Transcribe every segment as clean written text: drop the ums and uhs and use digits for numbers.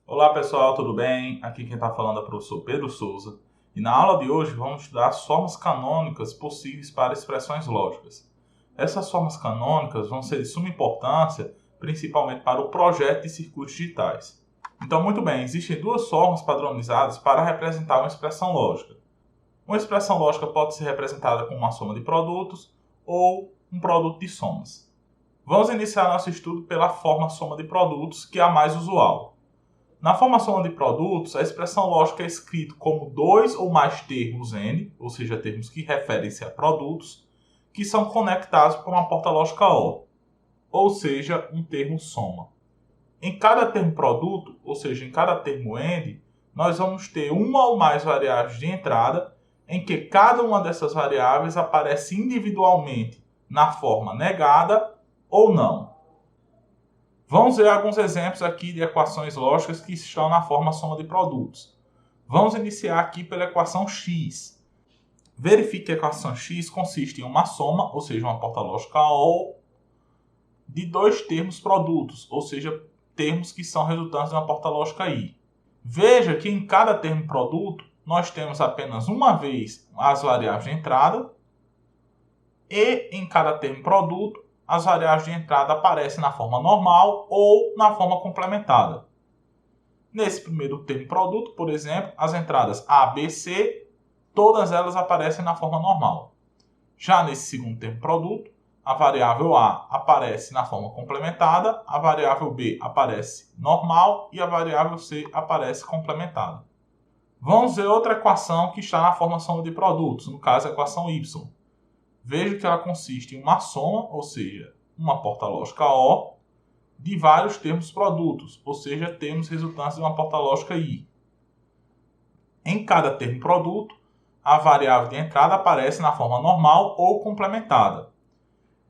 Olá pessoal, tudo bem? Aqui quem está falando é o professor Pedro Souza e na aula de hoje vamos estudar as formas canônicas possíveis para expressões lógicas. Essas formas canônicas vão ser de suma importância, principalmente para o projeto de circuitos digitais. Então, muito bem, existem duas formas padronizadas para representar uma expressão lógica. Uma expressão lógica pode ser representada como uma soma de produtos ou um produto de somas. Vamos iniciar nosso estudo pela forma soma de produtos, que é a mais usual. Na formação de produtos, a expressão lógica é escrita como dois ou mais termos N, ou seja, termos que referem-se a produtos, que são conectados por uma porta lógica O, ou seja, um termo soma. Em cada termo produto, ou seja, em cada termo N, nós vamos ter uma ou mais variáveis de entrada, em que cada uma dessas variáveis aparece individualmente na forma negada ou não. Vamos ver alguns exemplos aqui de equações lógicas que estão na forma soma de produtos. Vamos iniciar aqui pela equação x. Verifique que a equação x consiste em uma soma, ou seja, uma porta lógica O, de dois termos produtos, ou seja, termos que são resultantes de uma porta lógica I. Veja que em cada termo produto, nós temos apenas uma vez as variáveis de entrada e em cada termo produto, as variáveis de entrada aparecem na forma normal ou na forma complementada. Nesse primeiro termo produto, por exemplo, as entradas A, B, C, todas elas aparecem na forma normal. Já nesse segundo termo produto, a variável A aparece na forma complementada, a variável B aparece normal e a variável C aparece complementada. Vamos ver outra equação que está na forma soma de produtos, no caso a equação y. Veja que ela consiste em uma soma, ou seja, uma porta lógica O, de vários termos produtos, ou seja, termos resultantes de uma porta lógica I. Em cada termo produto, a variável de entrada aparece na forma normal ou complementada.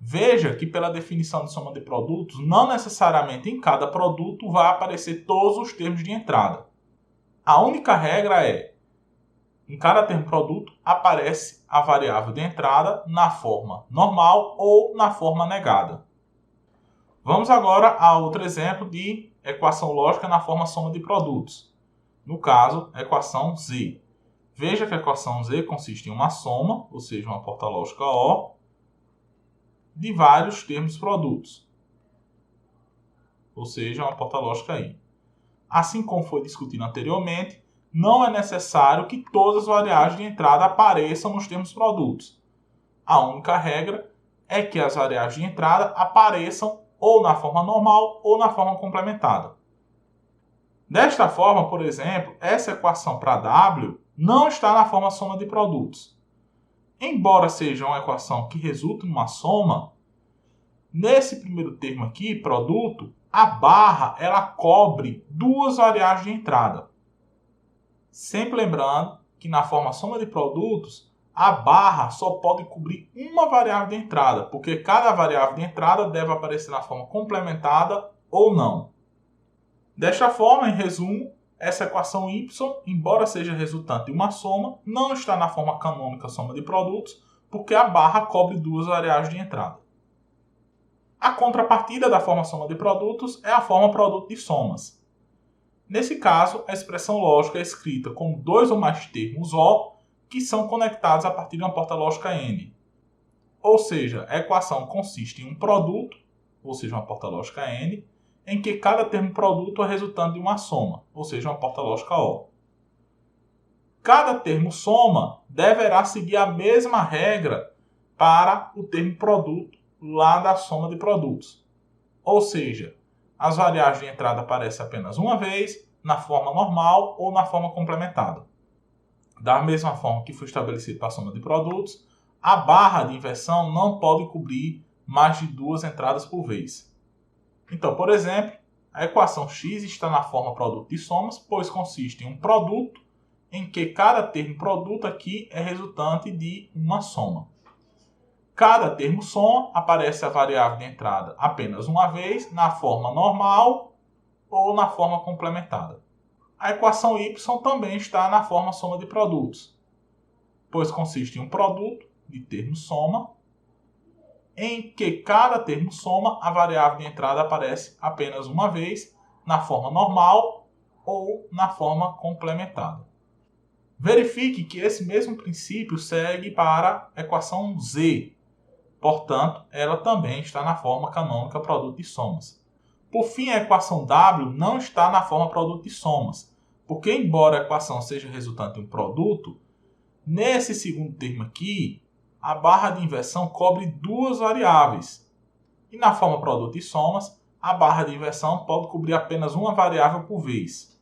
Veja que pela definição de soma de produtos, não necessariamente em cada produto vai aparecer todos os termos de entrada. A única regra é em cada termo produto, aparece a variável de entrada na forma normal ou na forma negada. Vamos agora a outro exemplo de equação lógica na forma soma de produtos. No caso, a equação Z. Veja que a equação Z consiste em uma soma, ou seja, uma porta lógica O, de vários termos produtos, ou seja, uma porta lógica I. Assim como foi discutido anteriormente, não é necessário que todas as variáveis de entrada apareçam nos termos produtos. A única regra é que as variáveis de entrada apareçam ou na forma normal ou na forma complementada. Desta forma, por exemplo, essa equação para W não está na forma soma de produtos. Embora seja uma equação que resulta numa soma, nesse primeiro termo aqui, produto, a barra ela cobre duas variáveis de entrada. Sempre lembrando que na forma soma de produtos, a barra só pode cobrir uma variável de entrada, porque cada variável de entrada deve aparecer na forma complementada ou não. Desta forma, em resumo, essa equação y, embora seja resultante de uma soma, não está na forma canônica soma de produtos, porque a barra cobre duas variáveis de entrada. A contrapartida da forma soma de produtos é a forma produto de somas. Nesse caso, a expressão lógica é escrita como dois ou mais termos O que são conectados a partir de uma porta lógica N. Ou seja, a equação consiste em um produto, ou seja, uma porta lógica N, em que cada termo produto é resultante de uma soma, ou seja, uma porta lógica O. Cada termo soma deverá seguir a mesma regra para o termo produto lá da soma de produtos. Ou seja, as variáveis de entrada aparecem apenas uma vez, na forma normal ou na forma complementada. Da mesma forma que foi estabelecido para a soma de produtos, a barra de inversão não pode cobrir mais de duas entradas por vez. Então, por exemplo, a equação x está na forma produto de somas, pois consiste em um produto em que cada termo produto aqui é resultante de uma soma. Cada termo soma aparece a variável de entrada apenas uma vez, na forma normal ou na forma complementada. A equação y também está na forma soma de produtos, pois consiste em um produto de termo soma, em que cada termo soma, a variável de entrada aparece apenas uma vez, na forma normal ou na forma complementada. Verifique que esse mesmo princípio segue para a equação Z. Portanto, ela também está na forma canônica produto de somas. Por fim, a equação W não está na forma produto de somas, porque embora a equação seja resultante de um produto, nesse segundo termo aqui, a barra de inversão cobre duas variáveis. E na forma produto de somas, a barra de inversão pode cobrir apenas uma variável por vez.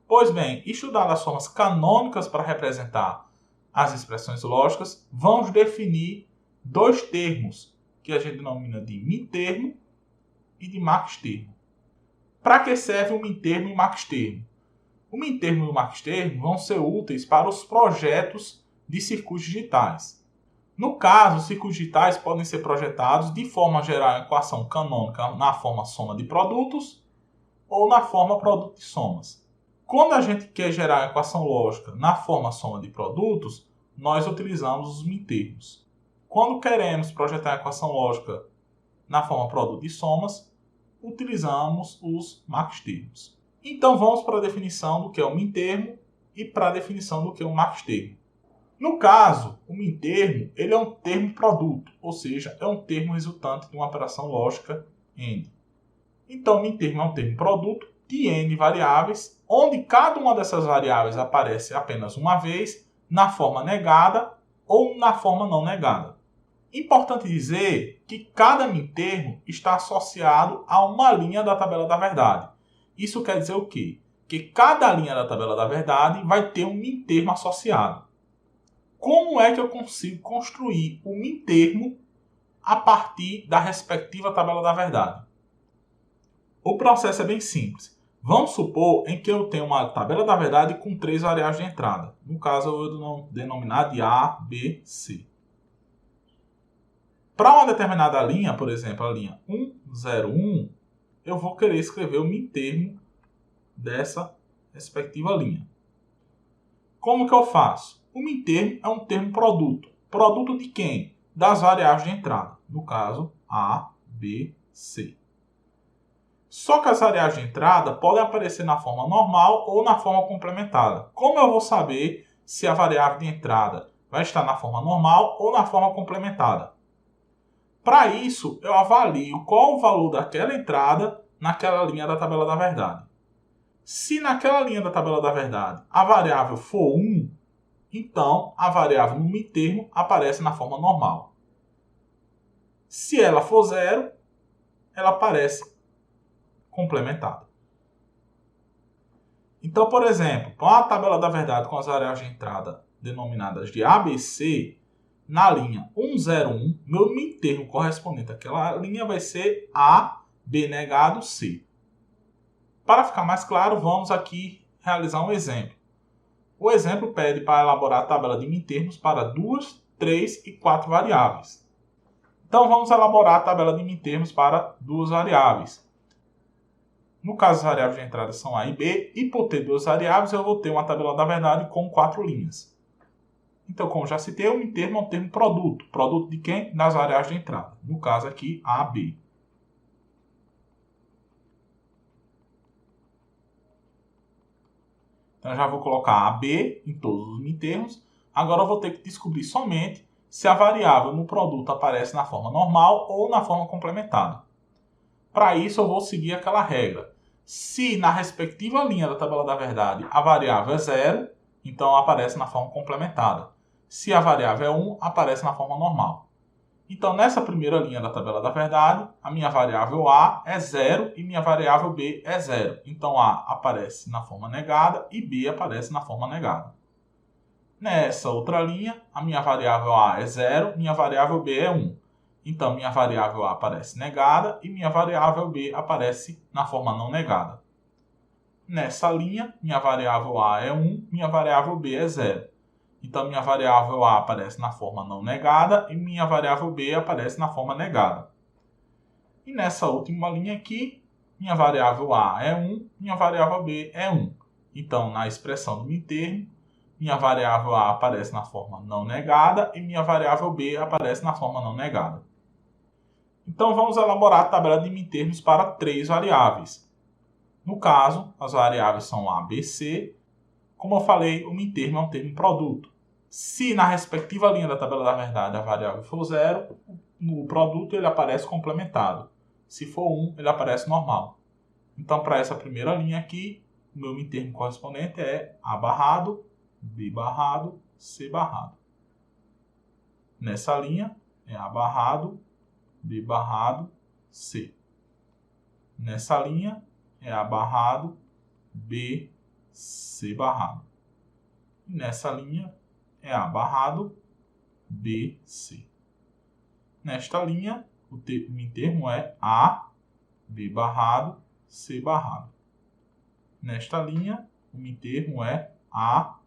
Pois bem, estudando as formas canônicas para representar as expressões lógicas, vamos definir dois termos, que a gente denomina de min-termo e de max-termo. Para que serve o min-termo e o max-termo? O min-termo e o max-termo vão ser úteis para os projetos de circuitos digitais. No caso, os circuitos digitais podem ser projetados de forma a gerar a equação canônica na forma soma de produtos ou na forma produto de somas. Quando a gente quer gerar a equação lógica na forma soma de produtos, nós utilizamos os min-termos. Quando queremos projetar a equação lógica na forma produto de somas, utilizamos os max-termos. Então vamos para a definição do que é o min-termo e para a definição do que é o max-termo. No caso, o min-termo ele é um termo produto, ou seja, é um termo resultante de uma operação lógica n. Então, o min-termo é um termo produto de n variáveis, onde cada uma dessas variáveis aparece apenas uma vez, na forma negada ou na forma não negada. Importante dizer que cada min-termo está associado a uma linha da tabela da verdade. Isso quer dizer o quê? Que cada linha da tabela da verdade vai ter um min-termo associado. Como é que eu consigo construir o min-termo a partir da respectiva tabela da verdade? O processo é bem simples. Vamos supor em que eu tenho uma tabela da verdade com 3 variáveis de entrada. No caso, eu vou denominar de A, B, C. Para uma determinada linha, por exemplo, a linha 1, 0, 1, eu vou querer escrever o min-termo dessa respectiva linha. Como que eu faço? O min-termo é um termo produto. Produto de quem? Das variáveis de entrada. No caso, A, B, C. Só que as variáveis de entrada podem aparecer na forma normal ou na forma complementada. Como eu vou saber se a variável de entrada vai estar na forma normal ou na forma complementada? Para isso, eu avalio qual o valor daquela entrada naquela linha da tabela da verdade. Se naquela linha da tabela da verdade a variável for 1, então a variável no min-termo aparece na forma normal. Se ela for 0, ela aparece complementada. Então, por exemplo, para a tabela da verdade com as variáveis de entrada denominadas de ABC, na linha 101, meu min-termo correspondente àquela linha vai ser A, B negado, C. Para ficar mais claro, vamos aqui realizar um exemplo. O exemplo pede para elaborar a tabela de min-termos para 2, 3 e 4 variáveis. Então, vamos elaborar a tabela de min-termos para 2 variáveis. No caso, as variáveis de entrada são A e B, e por ter 2 variáveis, eu vou ter uma tabela da verdade com 4 linhas. Então, como já citei, o min-termo é um termo produto. Produto de quem? Das variáveis de entrada. No caso aqui, A, B. Então, eu já vou colocar AB em todos os min-termos. Agora, eu vou ter que descobrir somente se a variável no produto aparece na forma normal ou na forma complementada. Para isso, eu vou seguir aquela regra. Se na respectiva linha da tabela da verdade a variável é 0, então aparece na forma complementada. Se a variável é 1, aparece na forma normal. Então, nessa primeira linha da tabela da verdade, a minha variável A é 0 e minha variável B é 0. Então, A aparece na forma negada e B aparece na forma negada. Nessa outra linha, a minha variável A é 0, minha variável B é 1. Então, minha variável A aparece negada e minha variável B aparece na forma não negada. Nessa linha, minha variável A é 1, minha variável B é 0. Então, minha variável A aparece na forma não negada e minha variável B aparece na forma negada. E nessa última linha aqui, minha variável A é 1, minha variável B é 1. Então, na expressão do min-termo, minha variável A aparece na forma não negada e minha variável B aparece na forma não negada. Então, vamos elaborar a tabela de min-termos para 3 variáveis. No caso, as variáveis são A, B, C. Como eu falei, o mintermo é um termo produto. Se na respectiva linha da tabela da verdade a variável for 0, no produto ele aparece complementado. Se for 1, ele aparece normal. Então, para essa primeira linha aqui, o meu mintermo correspondente é A barrado, B barrado, C barrado. Nessa linha é A barrado, B barrado, C. Nessa linha é A barrado, B, C barrado. E nessa linha é A barrado, B, C. Nesta linha, o mintermo é A, B barrado, C barrado. Nesta linha, o mintermo é A,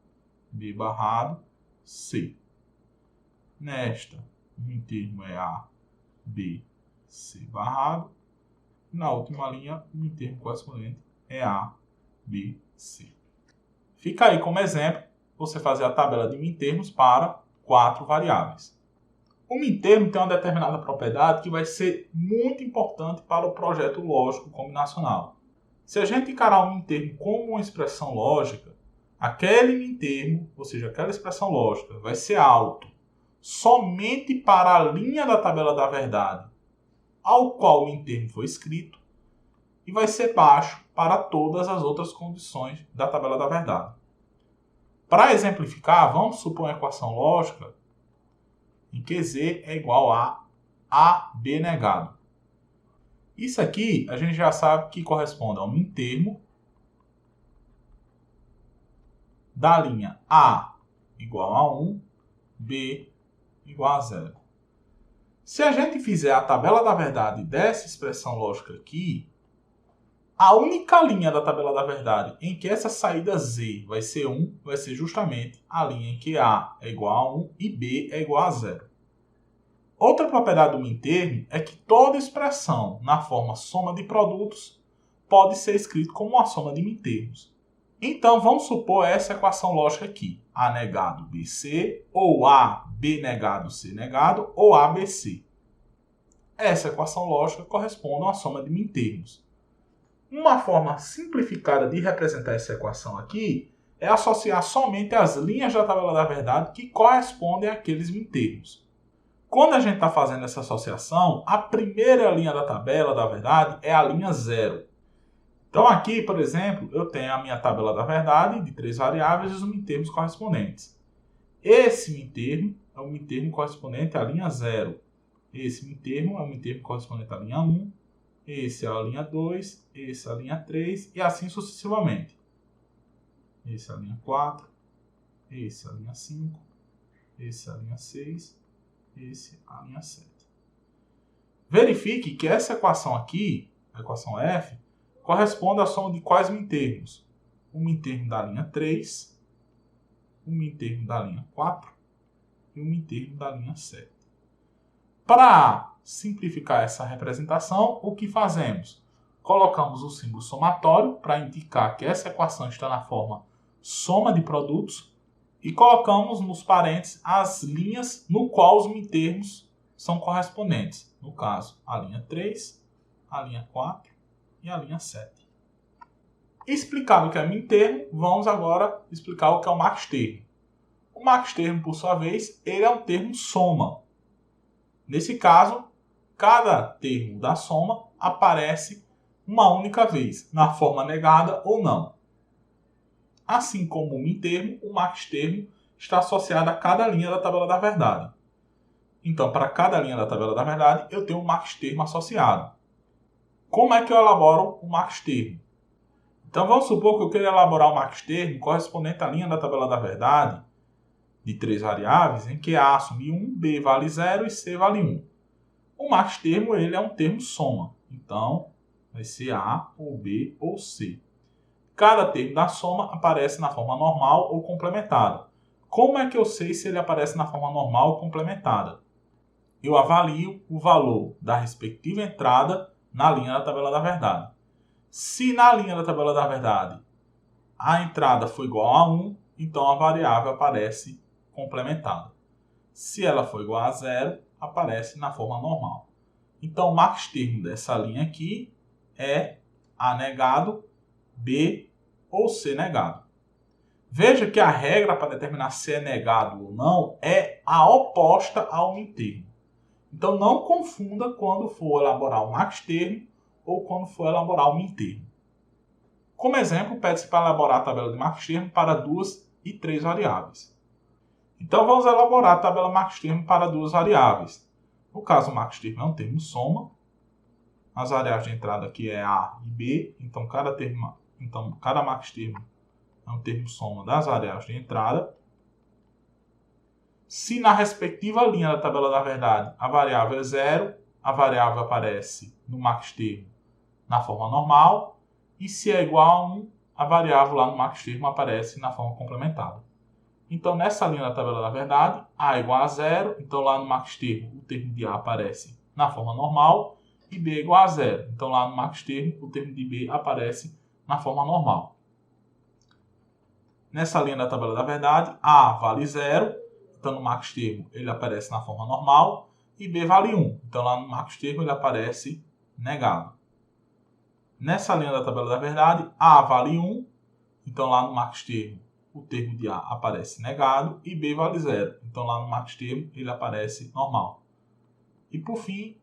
B barrado, C. Nesta, o mintermo é A, B, C barrado. Na última linha, o mintermo correspondente é A, B, C. Fica aí como exemplo você fazer a tabela de mintermos para 4 variáveis. O mintermo tem uma determinada propriedade que vai ser muito importante para o projeto lógico combinacional. Se a gente encarar o mintermo como uma expressão lógica, aquele mintermo, ou seja, aquela expressão lógica, vai ser alto somente para a linha da tabela da verdade ao qual o mintermo foi escrito e vai ser baixo para todas as outras condições da tabela da verdade. Para exemplificar, vamos supor uma equação lógica em que Z é igual a AB negado. Isso aqui a gente já sabe que corresponde ao mintermo da linha A igual a 1, B igual a 0. Se a gente fizer a tabela da verdade dessa expressão lógica aqui, a única linha da tabela da verdade em que essa saída Z vai ser 1 vai ser justamente a linha em que A é igual a 1 e B é igual a 0. Outra propriedade do mintermo é que toda expressão na forma soma de produtos pode ser escrita como uma soma de mintermos. Então, vamos supor essa equação lógica aqui. A negado BC, ou A, B negado, C negado, ou ABC. Essa equação lógica corresponde a uma soma de mintermos. Uma forma simplificada de representar essa equação aqui é associar somente as linhas da tabela da verdade que correspondem àqueles mintermos. Quando a gente está fazendo essa associação, a primeira linha da tabela da verdade é a linha 0. Então aqui, por exemplo, eu tenho a minha tabela da verdade de 3 variáveis e os mintermos correspondentes. Esse mintermo é o mintermo correspondente à linha 0. Esse mintermo é o mintermo correspondente à linha 1. Esse é a linha 2, esse é a linha 3 e assim sucessivamente. Esse é a linha 4, esse é a linha 5, esse é a linha 6, esse é a linha 7. Verifique que essa equação aqui, a equação F, corresponde à soma de quais mintermos? O mintermo da linha 3, o mintermo da linha 4 e o mintermo da linha 7. Para simplificar essa representação, o que fazemos? Colocamos o símbolo somatório para indicar que essa equação está na forma soma de produtos e colocamos nos parênteses as linhas no qual os mintermos são correspondentes. No caso, a linha 3, a linha 4 e a linha 7. Explicado o que é mintermo, vamos agora explicar o que é o maxtermo. O maxtermo, por sua vez, ele é um termo soma. Nesse caso, cada termo da soma aparece uma única vez, na forma negada ou não. Assim como o mintermo, o maxtermo está associado a cada linha da tabela da verdade. Então, para cada linha da tabela da verdade, eu tenho um maxtermo associado. Como é que eu elaboro o maxtermo? Então, vamos supor que eu queira elaborar o maxtermo correspondente à linha da tabela da verdade de 3 variáveis, em que A assume 1, B vale 0 e C vale 1. O maxtermo ele é um termo soma. Então, vai ser A, ou B, ou C. Cada termo da soma aparece na forma normal ou complementada. Como é que eu sei se ele aparece na forma normal ou complementada? Eu avalio o valor da respectiva entrada na linha da tabela da verdade. Se na linha da tabela da verdade a entrada for igual a 1, então a variável aparece complementada. Se ela for igual a 0, aparece na forma normal. Então, o maxtermo dessa linha aqui é A negado B ou C negado. Veja que a regra para determinar se é negado ou não é a oposta ao mintermo. Então não confunda quando for elaborar o maxtermo ou quando for elaborar o mintermo. Como exemplo, pede-se para elaborar a tabela de maxtermo para 2 e 3 variáveis. Então vamos elaborar a tabela maxtermo para 2 variáveis. No caso, o maxtermo é um termo soma. As variáveis de entrada aqui é A e B, então cada maxtermo é um termo soma das variáveis de entrada. Se na respectiva linha da tabela da verdade a variável é 0, a variável aparece no maxtermo na forma normal, e se é igual a 1, a variável lá no maxtermo aparece na forma complementada. Então, nessa linha da tabela da verdade, A é igual a 0, então lá no maxtermo o termo de A aparece na forma normal, e B é igual a 0. Então, lá no maxtermo o termo de B aparece na forma normal. Nessa linha da tabela da verdade, A vale 0, então no maxtermo ele aparece na forma normal, e B vale 1, então lá no maxtermo ele aparece negado. Nessa linha da tabela da verdade, A vale 1, então lá no maxtermo o termo de A aparece negado, e B vale 0, então lá no maxtermo ele aparece normal. E por fim,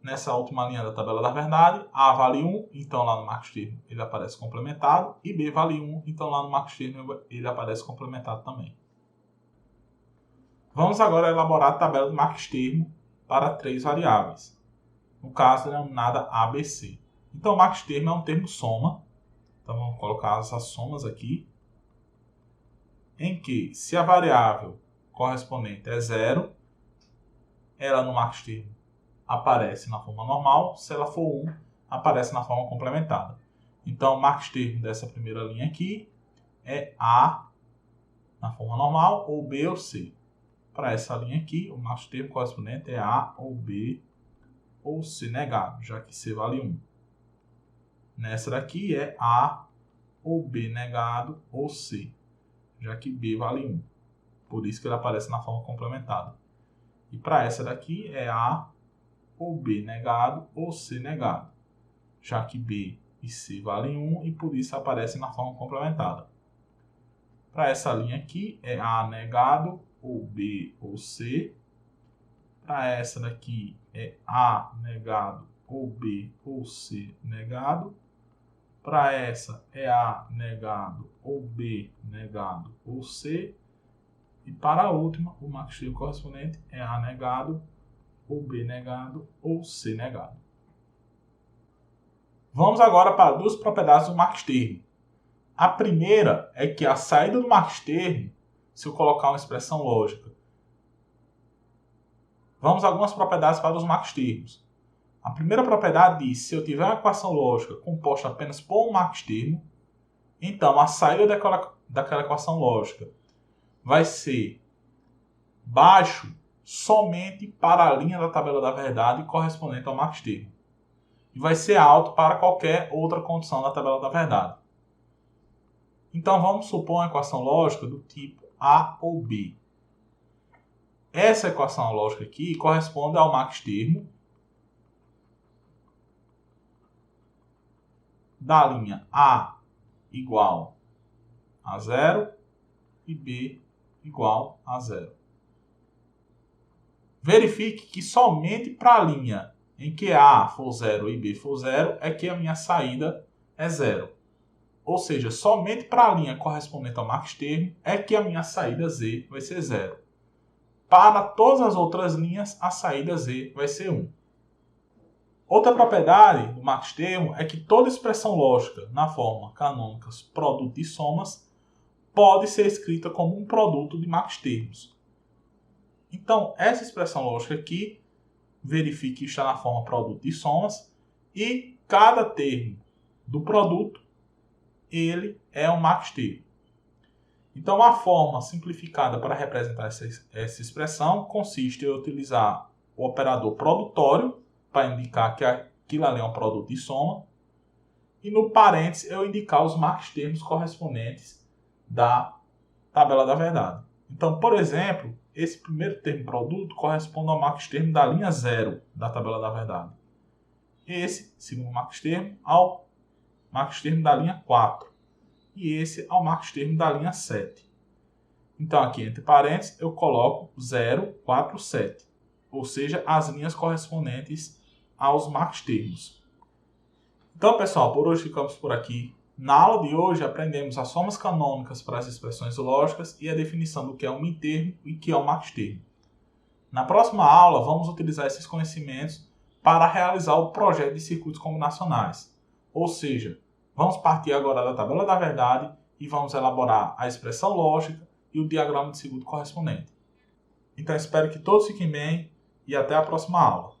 nessa última linha da tabela da verdade, A vale 1, então lá no maxtermo ele aparece complementado, e B vale 1, então lá no maxtermo ele aparece complementado também. Vamos agora elaborar a tabela de maxtermo para 3 variáveis, no caso denominada ABC. Então, o maxtermo é um termo soma, então vamos colocar essas somas aqui, em que se a variável correspondente é 0, ela no maxtermo aparece na forma normal, se ela for 1, aparece na forma complementada. Então, o maxtermo dessa primeira linha aqui é A na forma normal, ou B ou C. Para essa linha aqui, o maxtermo correspondente é A ou B ou C negado, já que C vale 1. Nessa daqui é A ou B negado ou C, já que B vale 1. Por isso que ele aparece na forma complementada. E para essa daqui é A ou B negado ou C negado, já que B e C valem 1 e por isso aparece na forma complementada. Para essa linha aqui é A negado ou B ou C. Para essa daqui é A negado ou B ou C negado. Para essa é A negado ou B negado ou C. E para a última, o maxtermo correspondente é A negado ou B negado ou C negado. Vamos agora para duas propriedades do maxtermo. A primeira é que a saída do maxtermo, se eu colocar uma expressão lógica, vamos a algumas propriedades para os maxtermos. A primeira propriedade diz: se eu tiver uma equação lógica composta apenas por um maxtermo, então a saída daquela equação lógica vai ser baixo somente para a linha da tabela da verdade correspondente ao maxtermo. E vai ser alto para qualquer outra condição da tabela da verdade. Então vamos supor uma equação lógica do tipo A ou B. Essa equação lógica aqui corresponde ao maxtermo da linha A igual a 0 e B igual a 0. Verifique que somente para a linha em que A for 0 e B for 0 é que a minha saída é 0. Ou seja, somente para a linha correspondente ao maxtermo é que a minha saída Z vai ser 0. Para todas as outras linhas, a saída Z vai ser 1. Outra propriedade do maxtermo é que toda expressão lógica na forma canônica produto de somas pode ser escrita como um produto de maxtermos. Então, essa expressão lógica aqui, verifique que está na forma produto de somas, e cada termo do produto, ele é um maxtermo. Então, a forma simplificada para representar essa expressão consiste em utilizar o operador produtório, para indicar que aquilo ali é um produto de soma, e no parênteses eu indicar os maxtermos correspondentes da tabela da verdade. Então, por exemplo, esse primeiro termo produto corresponde ao maxtermo da linha 0 da tabela da verdade. Esse segundo maxtermo ao marcos-termo da linha 4. E esse é o marcos-termo da linha 7. Então, aqui entre parênteses, eu coloco 0, 4, 7. Ou seja, as linhas correspondentes aos marcos-termos. Então, pessoal, por hoje ficamos por aqui. Na aula de hoje, aprendemos as formas canônicas para as expressões lógicas e a definição do que é um min-termo e o que é um marcos-termo. Na próxima aula, vamos utilizar esses conhecimentos para realizar o projeto de circuitos combinacionais. Ou seja, vamos partir agora da tabela da verdade e vamos elaborar a expressão lógica e o diagrama de circuito correspondente. Então, espero que todos fiquem bem e até a próxima aula.